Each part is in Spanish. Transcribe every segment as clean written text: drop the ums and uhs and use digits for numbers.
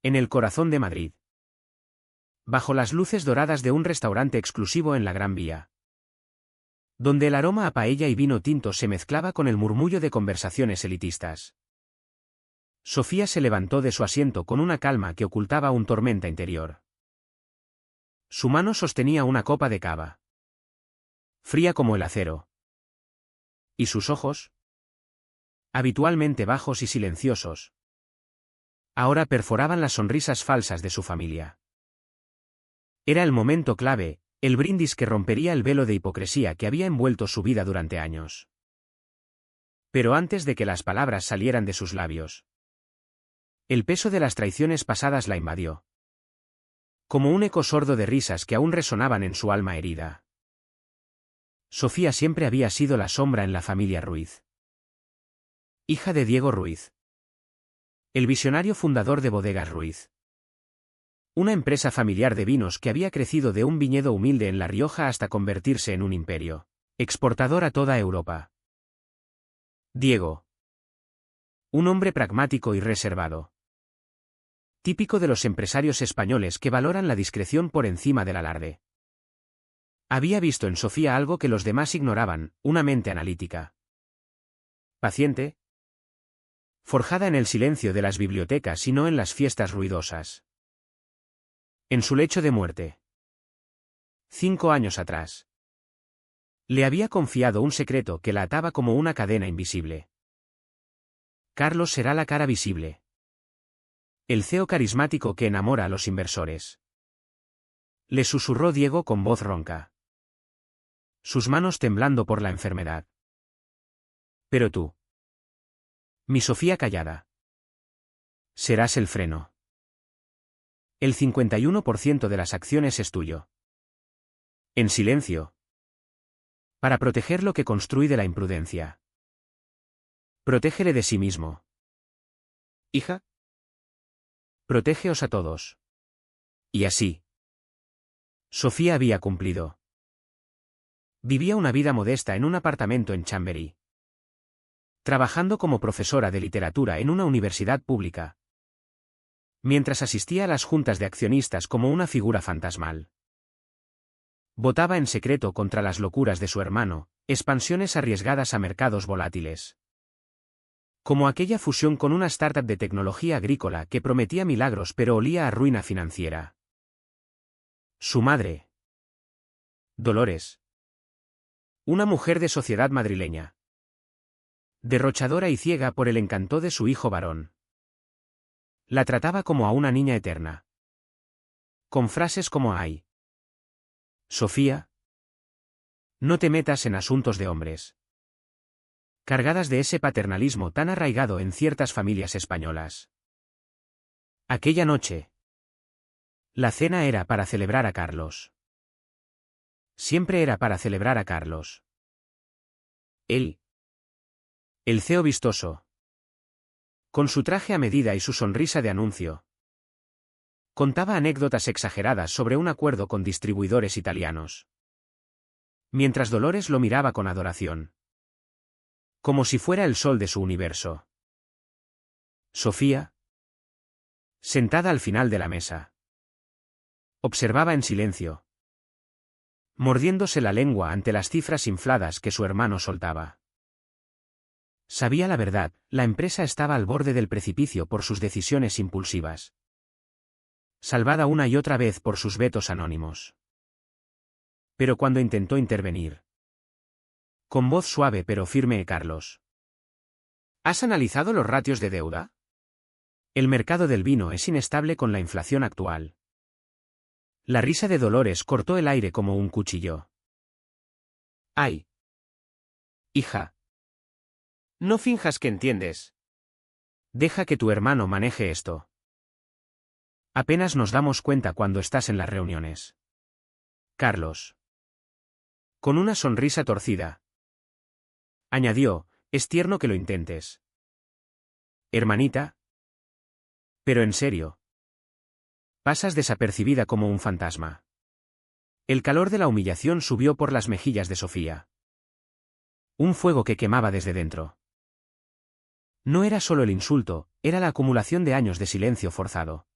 En el corazón de Madrid. Bajo las luces doradas de un restaurante exclusivo en la Gran Vía. Donde el aroma a paella y vino tinto se mezclaba con el murmullo de conversaciones elitistas. Sofía se levantó de su asiento con una calma que ocultaba una tormenta interior. Su mano sostenía una copa de cava. Fría como el acero. ¿Y sus ojos? Habitualmente bajos y silenciosos. Ahora perforaban las sonrisas falsas de su familia. Era el momento clave, el brindis que rompería el velo de hipocresía que había envuelto su vida durante años. Pero antes de que las palabras salieran de sus labios, el peso de las traiciones pasadas la invadió. Como un eco sordo de risas que aún resonaban en su alma herida. Sofía siempre había sido la sombra en la familia Ruiz. Hija de Diego Ruiz. El visionario fundador de Bodegas Ruiz. Una empresa familiar de vinos que había crecido de un viñedo humilde en La Rioja hasta convertirse en un imperio exportador a toda Europa. Diego. Un hombre pragmático y reservado. Típico de los empresarios españoles que valoran la discreción por encima del alarde. Había visto en Sofía algo que los demás ignoraban, una mente analítica. Paciente. Forjada en el silencio de las bibliotecas y no en las fiestas ruidosas. En su lecho de muerte. 5 años atrás. Le había confiado un secreto que la ataba como una cadena invisible. Carlos será la cara visible. El CEO carismático que enamora a los inversores. Le susurró Diego con voz ronca. Sus manos temblando por la enfermedad. Pero tú. Mi Sofía callada. Serás el freno. El 51% de las acciones es tuyo. En silencio. Para proteger lo que construí de la imprudencia. Protégele de sí mismo. Hija. Protégeos a todos. Y así. Sofía había cumplido. Vivía una vida modesta en un apartamento en Chamberí. Trabajando como profesora de literatura en una universidad pública. Mientras asistía a las juntas de accionistas como una figura fantasmal. Votaba en secreto contra las locuras de su hermano, expansiones arriesgadas a mercados volátiles. Como aquella fusión con una startup de tecnología agrícola que prometía milagros pero olía a ruina financiera. Su madre. Dolores. Una mujer de sociedad madrileña. Derrochadora y ciega por el encanto de su hijo varón. La trataba como a una niña eterna. Con frases como «Ay, Sofía, no te metas en asuntos de hombres». Cargadas de ese paternalismo tan arraigado en ciertas familias españolas. Aquella noche. La cena era para celebrar a Carlos. Siempre era para celebrar a Carlos. Él. El CEO vistoso. Con su traje a medida y su sonrisa de anuncio. Contaba anécdotas exageradas sobre un acuerdo con distribuidores italianos. Mientras Dolores lo miraba con adoración. Como si fuera el sol de su universo. Sofía. Sentada al final de la mesa. Observaba en silencio. Mordiéndose la lengua ante las cifras infladas que su hermano soltaba. Sabía la verdad, la empresa estaba al borde del precipicio por sus decisiones impulsivas. Salvada una y otra vez por sus vetos anónimos. Pero cuando intentó intervenir. Con voz suave pero firme, Carlos. ¿Has analizado los ratios de deuda? El mercado del vino es inestable con la inflación actual. La risa de Dolores cortó el aire como un cuchillo. ¡Ay! Hija. No finjas que entiendes. Deja que tu hermano maneje esto. Apenas nos damos cuenta cuando estás en las reuniones. Carlos. Con una sonrisa torcida. Añadió, es tierno que lo intentes. Hermanita. Pero en serio. Pasas desapercibida como un fantasma. El calor de la humillación subió por las mejillas de Sofía. Un fuego que quemaba desde dentro. No era solo el insulto, era la acumulación de años de silencio forzado.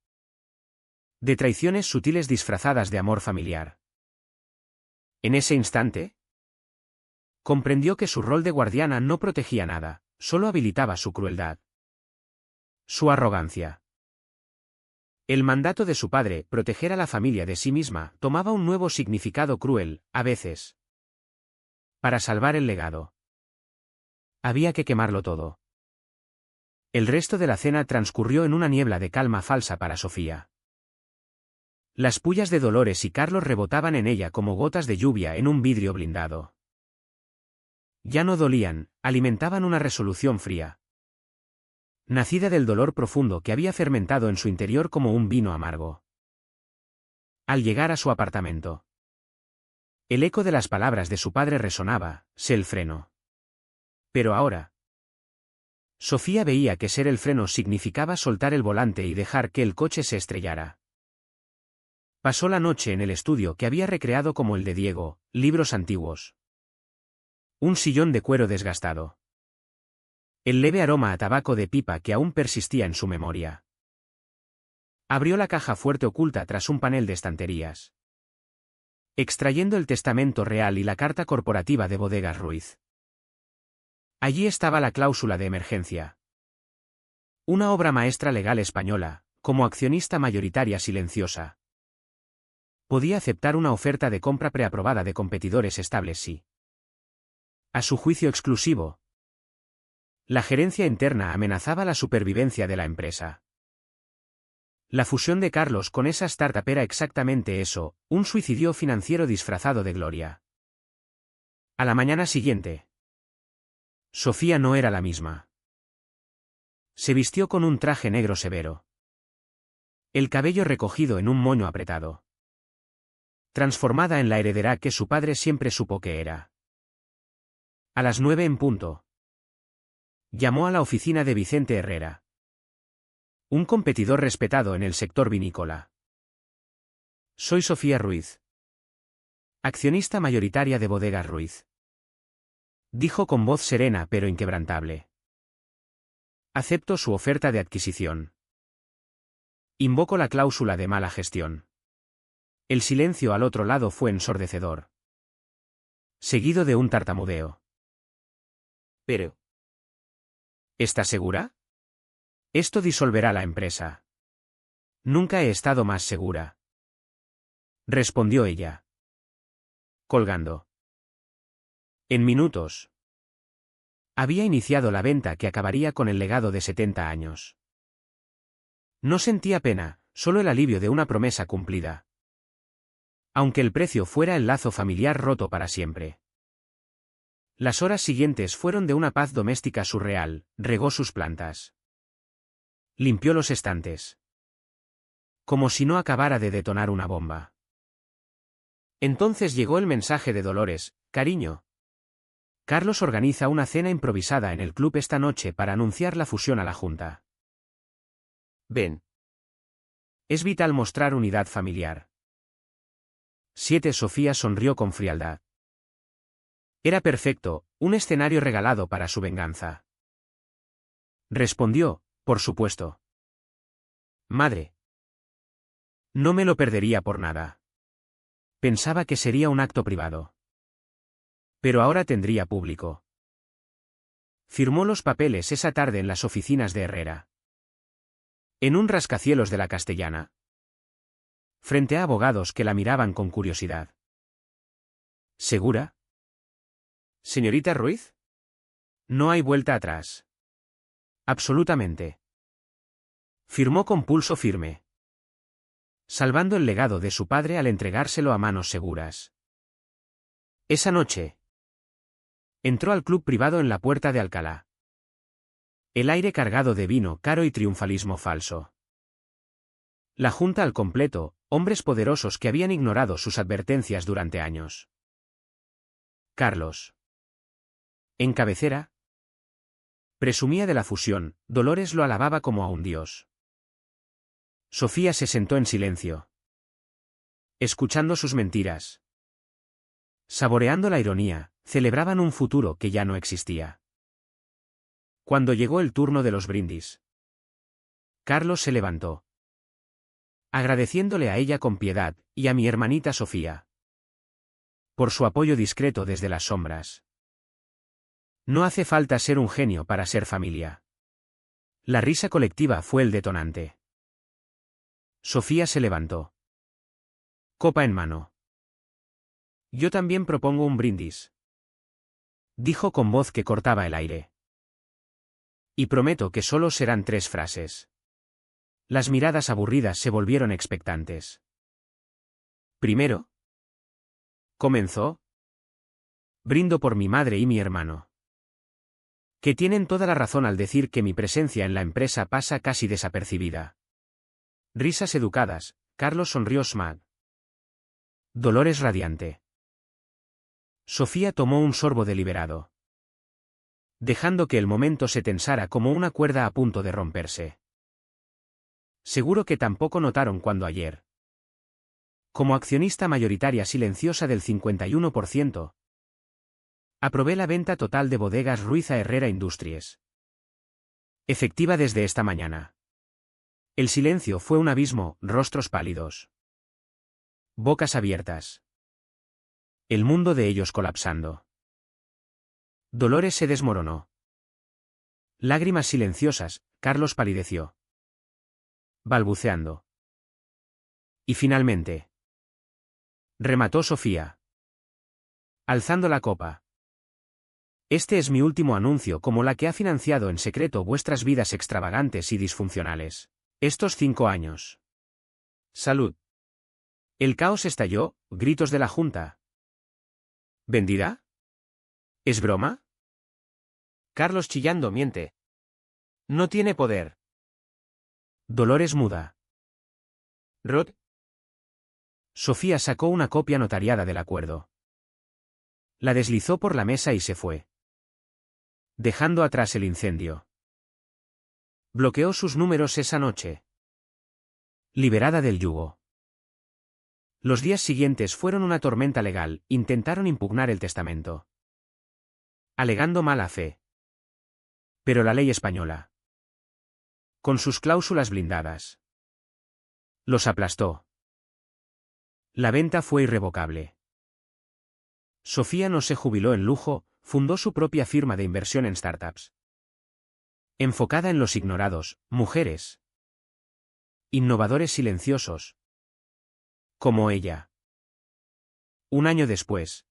De traiciones sutiles disfrazadas de amor familiar. En ese instante, comprendió que su rol de guardiana no protegía nada, solo habilitaba su crueldad. Su arrogancia. El mandato de su padre, proteger a la familia de sí misma, tomaba un nuevo significado cruel, a veces. Para salvar el legado, había que quemarlo todo. El resto de la cena transcurrió en una niebla de calma falsa para Sofía. Las pullas de Dolores y Carlos rebotaban en ella como gotas de lluvia en un vidrio blindado. Ya no dolían, alimentaban una resolución fría, nacida del dolor profundo que había fermentado en su interior como un vino amargo. Al llegar a su apartamento, el eco de las palabras de su padre resonaba, sé el freno. Pero ahora, Sofía veía que ser el freno significaba soltar el volante y dejar que el coche se estrellara. Pasó la noche en el estudio que había recreado como el de Diego, libros antiguos. Un sillón de cuero desgastado. El leve aroma a tabaco de pipa que aún persistía en su memoria. Abrió la caja fuerte oculta tras un panel de estanterías, extrayendo el testamento real y la carta corporativa de Bodegas Ruiz. Allí estaba la cláusula de emergencia. Una obra maestra legal española, como accionista mayoritaria silenciosa. Podía aceptar una oferta de compra preaprobada de competidores estables si, a su juicio exclusivo, la gerencia interna amenazaba la supervivencia de la empresa. La fusión de Carlos con esa startup era exactamente eso, un suicidio financiero disfrazado de gloria. A la mañana siguiente, Sofía no era la misma. Se vistió con un traje negro severo. El cabello recogido en un moño apretado. Transformada en la heredera que su padre siempre supo que era. A las 9 en punto. Llamó a la oficina de Vicente Herrera, un competidor respetado en el sector vinícola. Soy Sofía Ruiz, accionista mayoritaria de Bodegas Ruiz, dijo con voz serena pero inquebrantable. Acepto su oferta de adquisición. Invoco la cláusula de mala gestión. El silencio al otro lado fue ensordecedor, seguido de un tartamudeo. Pero, ¿estás segura? Esto disolverá la empresa. Nunca he estado más segura, respondió ella, colgando. En minutos, había iniciado la venta que acabaría con el legado de 70 años. No sentía pena, solo el alivio de una promesa cumplida. Aunque el precio fuera el lazo familiar roto para siempre. Las horas siguientes fueron de una paz doméstica surreal, regó sus plantas. Limpió los estantes. Como si no acabara de detonar una bomba. Entonces llegó el mensaje de Dolores, cariño. Carlos organiza una cena improvisada en el club esta noche para anunciar la fusión a la Junta. Ven. Es vital mostrar unidad familiar. 7. Sofía sonrió con frialdad. Era perfecto, un escenario regalado para su venganza. Respondió, por supuesto. Madre. No me lo perdería por nada. Pensaba que sería un acto privado. Pero ahora tendría público. Firmó los papeles esa tarde en las oficinas de Herrera. En un rascacielos de la Castellana. Frente a abogados que la miraban con curiosidad. ¿Segura? ¿Señorita Ruiz? No hay vuelta atrás. Absolutamente. Firmó con pulso firme, salvando el legado de su padre al entregárselo a manos seguras. Esa noche, entró al club privado en la Puerta de Alcalá. El aire cargado de vino caro y triunfalismo falso. La junta al completo, hombres poderosos que habían ignorado sus advertencias durante años. Carlos. En cabecera, presumía de la fusión, Dolores lo alababa como a un dios. Sofía se sentó en silencio, escuchando sus mentiras. Saboreando la ironía, celebraban un futuro que ya no existía. Cuando llegó el turno de los brindis, Carlos se levantó. agradeciéndole a ella con piedad, y a mi hermanita Sofía por su apoyo discreto desde las sombras. No hace falta ser un genio para ser familia. La risa colectiva fue el detonante. Sofía se levantó, copa en mano. Yo también propongo un brindis, dijo con voz que cortaba el aire. Y prometo que solo serán 3 frases. Las miradas aburridas se volvieron expectantes. Primero, comenzó. Brindo por mi madre y mi hermano, que tienen toda la razón al decir que mi presencia en la empresa pasa casi desapercibida. Risas educadas. Carlos sonrió smag. Dolores radiante. Sofía tomó un sorbo deliberado, dejando que el momento se tensara como una cuerda a punto de romperse. Seguro que tampoco notaron cuando ayer, como accionista mayoritaria silenciosa del 51%, aprobé la venta total de Bodegas Ruiz a Herrera Industries, efectiva desde esta mañana. El silencio fue un abismo, rostros pálidos, bocas abiertas. El mundo de ellos colapsando. Dolores se desmoronó. Lágrimas silenciosas. Carlos palideció, balbuceando. Y finalmente, remató Sofía, alzando la copa. Este es mi último anuncio como la que ha financiado en secreto vuestras vidas extravagantes y disfuncionales. Estos 5 años. Salud. El caos estalló, gritos de la junta. ¿Vendida? ¿Es broma? Carlos chillando miente. No tiene poder. Dolores muda. Rod. Sofía sacó una copia notariada del acuerdo. La deslizó por la mesa y se fue, dejando atrás el incendio. Bloqueó sus números esa noche, liberada del yugo. Los días siguientes fueron una tormenta legal. Intentaron impugnar el testamento, alegando mala fe. Pero la ley española, con sus cláusulas blindadas, los aplastó. La venta fue irrevocable. Sofía no se jubiló en lujo, fundó su propia firma de inversión en startups, enfocada en los ignorados, mujeres, innovadores silenciosos, como ella. Un año después,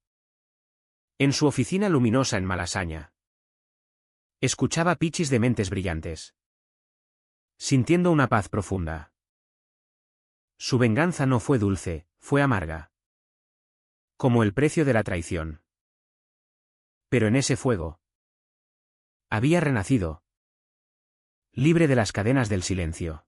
en su oficina luminosa en Malasaña, escuchaba pitches de mentes brillantes, sintiendo una paz profunda. Su venganza no fue dulce, fue amarga, como el precio de la traición. Pero en ese fuego había renacido, libre de las cadenas del silencio.